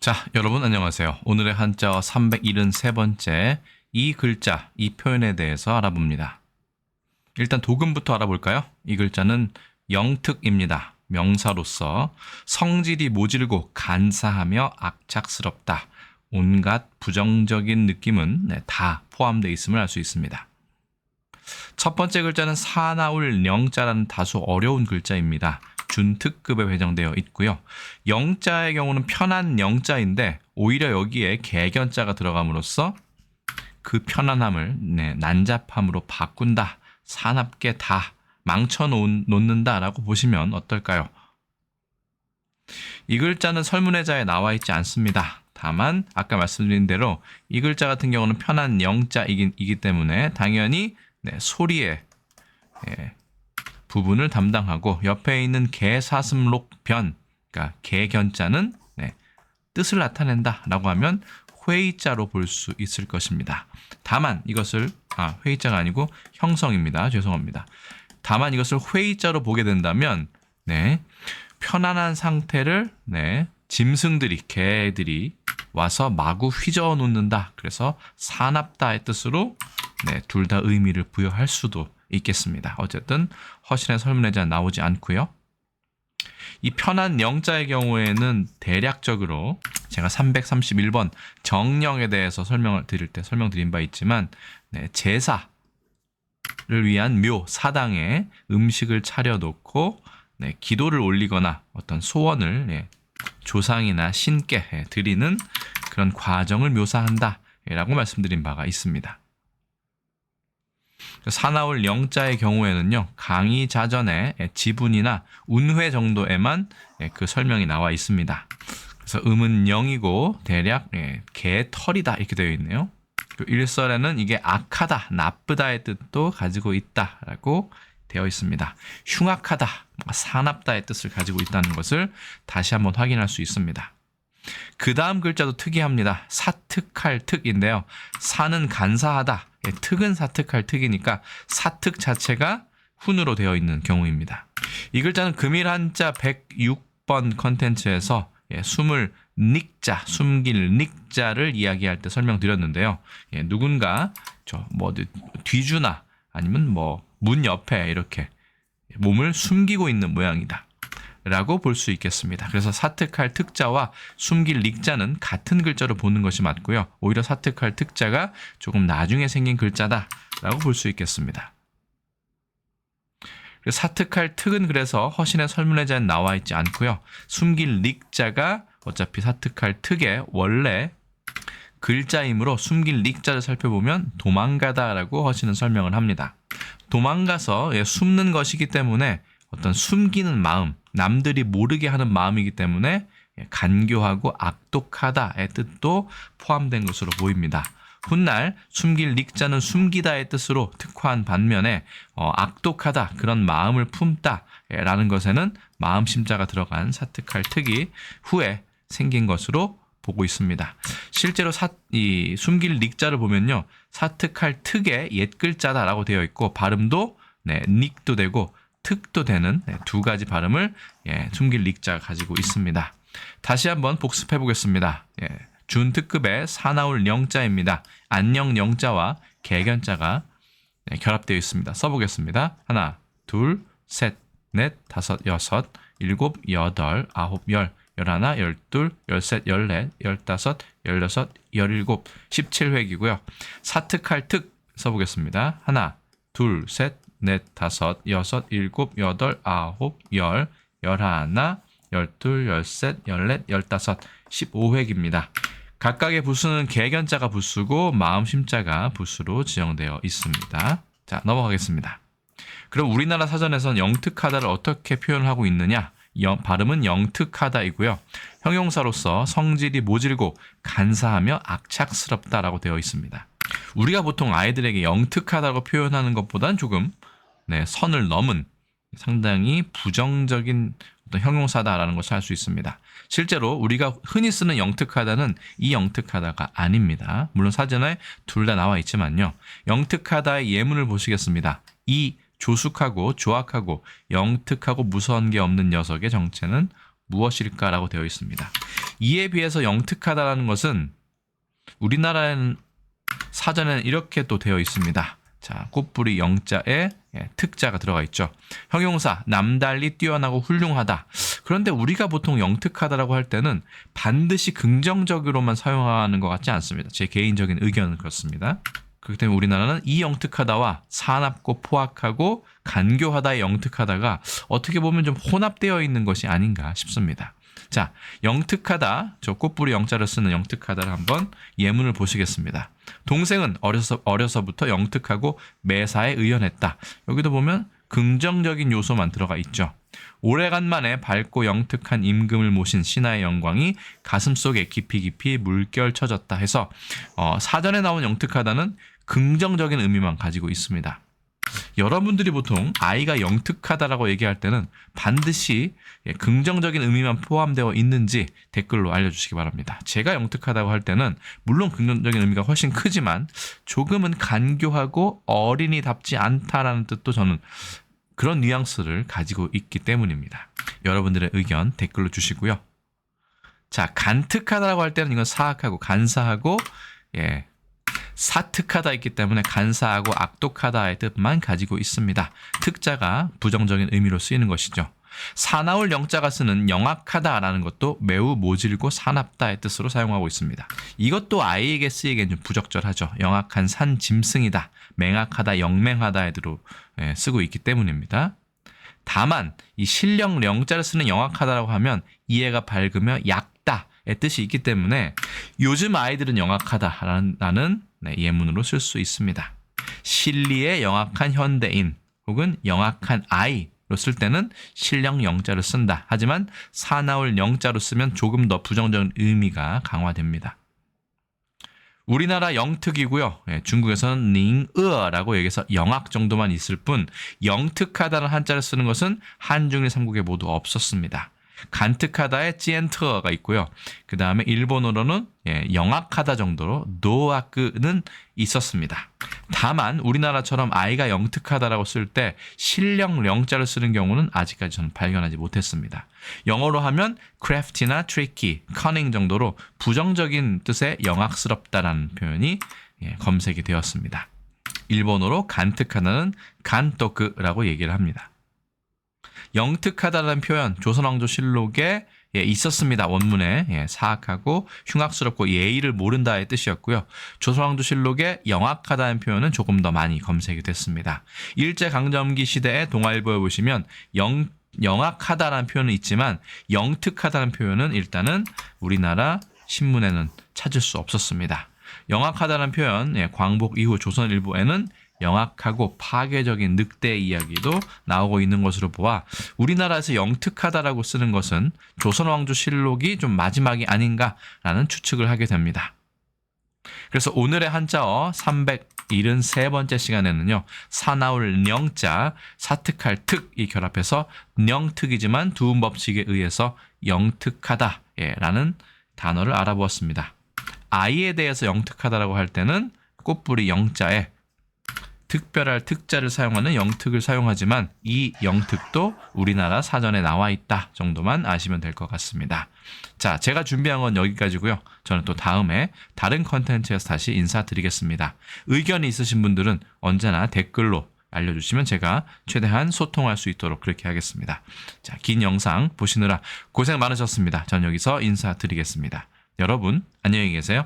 자, 여러분 안녕하세요. 오늘의 한자어 373번째 이 글자, 이 표현에 대해서 알아봅니다. 일단 도금부터 알아볼까요? 이 글자는 영특입니다. 명사로서 성질이 모질고 간사하며 악착스럽다. 온갖 부정적인 느낌은 다 포함되어 있음을 알 수 있습니다. 첫 번째 글자는 사나울 영자라는 다소 어려운 글자입니다. 준특급에 배정되어 있고요. 영자의 경우는 편한 영자인데 오히려 여기에 개견자가 들어감으로써 그 편안함을 난잡함으로 바꾼다. 사납게 다 망쳐놓는다라고 보시면 어떨까요? 이 글자는 설문의자에 나와 있지 않습니다. 다만 아까 말씀드린 대로 이 글자 같은 경우는 편한 영자이기 때문에 당연히 소리의 부분을 담당하고 옆에 있는 개사슴록변, 그러니까 개견자는 뜻을 나타낸다라고 하면 회의자로 볼 수 있을 것입니다. 다만 이것을 회의자가 아니고 형성입니다. 죄송합니다. 다만 이것을 회의자로 보게 된다면 편안한 상태를 짐승들이 개들이 와서 마구 휘저어 놓는다. 그래서 사납다의 뜻으로 둘 다 의미를 부여할 수도 있겠습니다. 어쨌든 허신의 설문의자 나오지 않고요. 이 편한 영자의 경우에는 대략적으로 제가 331번 정령에 대해서 설명을 드릴 때 설명드린 바 있지만 제사를 위한 묘, 사당에 음식을 차려놓고 기도를 올리거나 어떤 소원을 조상이나 신께 드리는 그런 과정을 묘사한다 라고 말씀드린 바가 있습니다. 사나울 영자의 경우에는요, 강의자전에 지분이나 운회 정도에만 그 설명이 나와 있습니다. 그래서 음은 영이고 대략 개털이다 이렇게 되어 있네요. 일설에는 이게 악하다, 나쁘다의 뜻도 가지고 있다라고 되어 있습니다. 흉악하다, 사납다의 뜻을 가지고 있다는 것을 다시 한번 확인할 수 있습니다. 그 다음 글자도 특이합니다. 사특할 특인데요. 사는 간사하다, 특은 사특할 특이니까 사특 자체가 훈으로 되어 있는 경우입니다. 이 글자는 금일 한자 106번 컨텐츠에서 숨을 닉자, 숨길 닉자를 이야기할 때 설명드렸는데요. 누군가 뒤주나 아니면 문 옆에 이렇게 몸을 숨기고 있는 모양이다 라고 볼 수 있겠습니다. 그래서 사특할 특자와 숨길 닉자는 같은 글자로 보는 것이 맞고요. 오히려 사특할 특자가 조금 나중에 생긴 글자다라고 볼 수 있겠습니다. 사특할 특은 그래서 허신의 설문의자에 나와 있지 않고요. 숨길 닉자가 어차피 사특할 특의 원래 글자이므로 숨길 닉자를 살펴보면 도망가다라고 허신은 설명을 합니다. 도망가서 숨는 것이기 때문에 어떤 숨기는 마음, 남들이 모르게 하는 마음이기 때문에 간교하고 악독하다의 뜻도 포함된 것으로 보입니다. 훗날 숨길 닉자는 숨기다의 뜻으로 특화한 반면에 악독하다, 그런 마음을 품다라는 것에는 마음심자가 들어간 사특할 특이 후에 생긴 것으로 보고 있습니다. 실제로 이 숨길 닉자를 보면요, 사특할 특의 옛 글자다라고 되어 있고 발음도 닉도 되고 특도 되는 두 가지 발음을 숨길 닉자가 가지고 있습니다. 다시 한번 복습해 보겠습니다. 준특급의 사나울 영자입니다. 안녕 영자와 개견자가 결합되어 있습니다. 써보겠습니다. 하나, 둘, 셋, 넷, 다섯, 여섯, 일곱, 여덟, 아홉, 열, 열하나, 열둘, 열셋, 열넷, 열다섯, 열여섯, 열일곱, 17획이고요. 사특할 특 써보겠습니다. 하나, 둘, 셋, 넷, 다섯, 여섯, 일곱, 여덟, 아홉, 열, 열하나, 열둘, 열셋, 열넷, 열다섯, 15획입니다. 각각의 부수는 개견자가 부수고 마음심자가 부수로 지정되어 있습니다. 자, 넘어가겠습니다. 그럼 우리나라 사전에서는 영특하다를 어떻게 표현을 하고 있느냐? 발음은 영특하다이고요. 형용사로서 성질이 모질고 간사하며 악착스럽다라고 되어 있습니다. 우리가 보통 아이들에게 영특하다고 표현하는 것보다는 조금 선을 넘은 상당히 부정적인 어떤 형용사다라는 것을 알 수 있습니다. 실제로 우리가 흔히 쓰는 영특하다는 이 영특하다가 아닙니다. 물론 사전에 둘 다 나와 있지만요. 영특하다의 예문을 보시겠습니다. 이 조숙하고 조악하고 영특하고 무서운 게 없는 녀석의 정체는 무엇일까라고 되어 있습니다. 이에 비해서 영특하다라는 것은 우리나라에는 사전에는 이렇게 또 되어 있습니다. 자, 꽃뿌리 영자에 특자가 들어가 있죠. 형용사 남달리 뛰어나고 훌륭하다. 그런데 우리가 보통 영특하다라고 할 때는 반드시 긍정적으로만 사용하는 것 같지 않습니다. 제 개인적인 의견은 그렇습니다. 그렇기 때문에 우리나라는 이 영특하다와 사납고 포악하고 간교하다의 영특하다가 어떻게 보면 좀 혼합되어 있는 것이 아닌가 싶습니다. 자, 영특하다, 저 꽃뿌리 영자를 쓰는 영특하다를 한번 예문을 보시겠습니다. 동생은 어려서부터 영특하고 매사에 의연했다. 여기도 보면 긍정적인 요소만 들어가 있죠. 오래간만에 밝고 영특한 임금을 모신 신하의 영광이 가슴속에 깊이 물결쳐졌다 해서 사전에 나온 영특하다는 긍정적인 의미만 가지고 있습니다. 여러분들이 보통 아이가 영특하다라고 얘기할 때는 반드시 긍정적인 의미만 포함되어 있는지 댓글로 알려주시기 바랍니다. 제가 영특하다고 할 때는 물론 긍정적인 의미가 훨씬 크지만 조금은 간교하고 어린이답지 않다라는 뜻도 저는 그런 뉘앙스를 가지고 있기 때문입니다. 여러분들의 의견 댓글로 주시고요. 자, 간특하다라고 할 때는 이건 사악하고 간사하고 사특하다 있기 때문에 간사하고 악독하다의 뜻만 가지고 있습니다. 특자가 부정적인 의미로 쓰이는 것이죠. 사나울 영자가 쓰는 영악하다라는 것도 매우 모질고 사납다의 뜻으로 사용하고 있습니다. 이것도 아이에게 쓰이기엔 좀 부적절하죠. 영악한 산 짐승이다, 맹악하다, 영맹하다에도 쓰고 있기 때문입니다. 다만 이 신령 영자를 쓰는 영악하다라고 하면 이해가 밝으며 얕다의 뜻이 있기 때문에 요즘 아이들은 영악하다라는 예문으로 쓸 수 있습니다. 실리에 영악한 현대인 혹은 영악한 아이로 쓸 때는 신령 영자를 쓴다. 하지만 사나울 영자로 쓰면 조금 더 부정적인 의미가 강화됩니다. 우리나라 영특이고요. 중국에서는 닝ը라고 얘기해서 영악 정도만 있을 뿐 영특하다는 한자를 쓰는 것은 한중일 삼국에 모두 없었습니다. 간특하다의 찌엔트어가 있고요. 그 다음에 일본어로는 영악하다 정도로 노아크는 있었습니다. 다만 우리나라처럼 아이가 영특하다라고 쓸 때 신령 영자를 쓰는 경우는 아직까지 저는 발견하지 못했습니다. 영어로 하면 crafty나 tricky, cunning 정도로 부정적인 뜻의 영악스럽다라는 표현이 검색이 되었습니다. 일본어로 간특하다는 간토크라고 얘기를 합니다. 영특하다라는 표현 조선왕조실록에 있었습니다. 원문에 사악하고 흉악스럽고 예의를 모른다의 뜻이었고요. 조선왕조실록에 영악하다는 표현은 조금 더 많이 검색이 됐습니다. 일제강점기 시대의 동아일보에 보시면 영악하다라는 표현은 있지만 영특하다는 표현은 일단은 우리나라 신문에는 찾을 수 없었습니다. 영악하다는 표현 광복 이후 조선일보에는 영악하고 파괴적인 늑대 이야기도 나오고 있는 것으로 보아 우리나라에서 영특하다라고 쓰는 것은 조선왕조실록이 좀 마지막이 아닌가라는 추측을 하게 됩니다. 그래서 오늘의 한자어 373번째 시간에는요. 사나울 영자, 사특할 특이 결합해서 영특이지만 두음 법칙에 의해서 영특하다라는 단어를 알아보았습니다. 아이에 대해서 영특하다라고 할 때는 꽃뿌리 영자에 특별할 특자를 사용하는 영특을 사용하지만 이 영특도 우리나라 사전에 나와 있다 정도만 아시면 될 것 같습니다. 자, 제가 준비한 건 여기까지고요. 저는 또 다음에 다른 컨텐츠에서 다시 인사드리겠습니다. 의견이 있으신 분들은 언제나 댓글로 알려주시면 제가 최대한 소통할 수 있도록 그렇게 하겠습니다. 자, 긴 영상 보시느라 고생 많으셨습니다. 전 여기서 인사드리겠습니다. 여러분 안녕히 계세요.